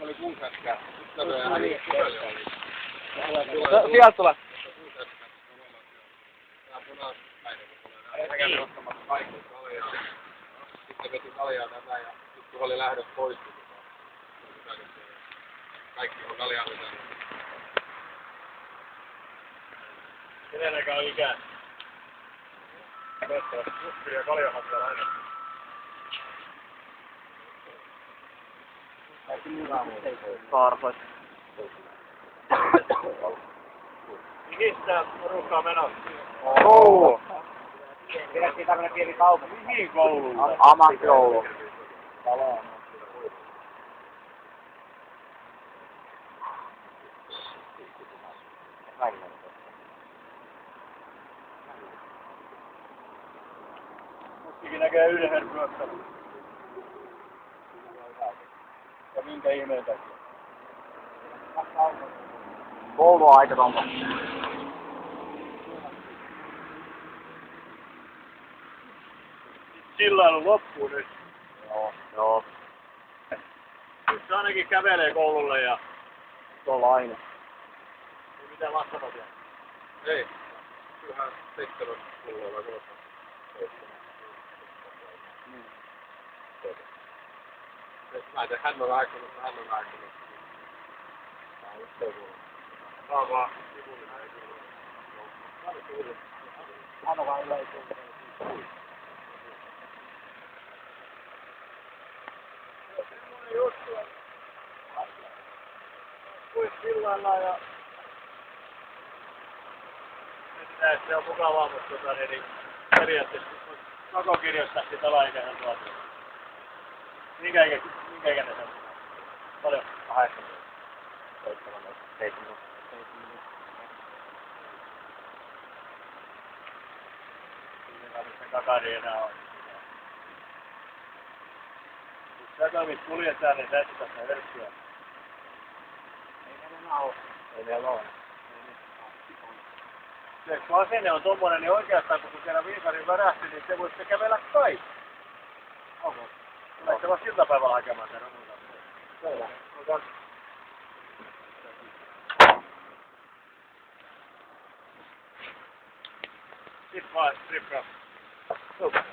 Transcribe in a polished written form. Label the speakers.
Speaker 1: oli 6 ätkää. Nyt löi hän pöly oli.
Speaker 2: Sieltä tulee.
Speaker 1: Tää punaispäinen, kun tulee. Hän kävi ottamassa kaikki kaljaa. Sitten veti kaljaa tätä ja sit kun oli lähdössä pois, niin kaikki on kaljaa vetänyt.
Speaker 3: Kenenäkään on ikää? Toivottavasti kuppia ja kaljahankia aina.
Speaker 2: Karpoit.
Speaker 3: Mihin sitä porukkaa menossa?
Speaker 2: Koulu.
Speaker 3: Pidettiin tämmönen pieni kaupunki. Mihin kouluun?
Speaker 2: Ammattikoulu.
Speaker 3: Mustikin näkee yhden ryöstä. Ja minkä ihmeen takia?
Speaker 2: Kouluaikatonta.
Speaker 3: Sillailu loppuu nyt.
Speaker 2: Joo.
Speaker 3: Nyt se ainakin kävelee koululle ja...
Speaker 2: Tuolla aina.
Speaker 3: Ei mitään vastapatia.
Speaker 1: Ei. Kyllähän 7 pulloa vai 3. Hän on aikunut. Tää on just toivoa.
Speaker 3: Tää on vaan
Speaker 2: Hän on vaan yleisöä.
Speaker 3: juttu. Vois sillailla ja... Että se on mukavaa, mutta niin periaatteessa koko kirjoittaa sitä alaikäisen tuotua. Minkä ikäinen se on? Paljon?
Speaker 2: 18. 17. 17.
Speaker 3: Sen kakari enää on. Jos sä toimit kuljettajan, niin sä et sitä sitä verkkiä.
Speaker 2: Ei meillä enää oo. Ei meillä oo.
Speaker 3: Se kun asenne on tommonen, niin oikeastaan kun kerran viisarin värähti, niin se voisi kävellä kaikki.
Speaker 2: Onko?
Speaker 3: Tuleeko vaan siltapäivällä hakemaan sen muuta?
Speaker 2: Selvä.
Speaker 3: Sitten vaan strippaa.
Speaker 2: Super.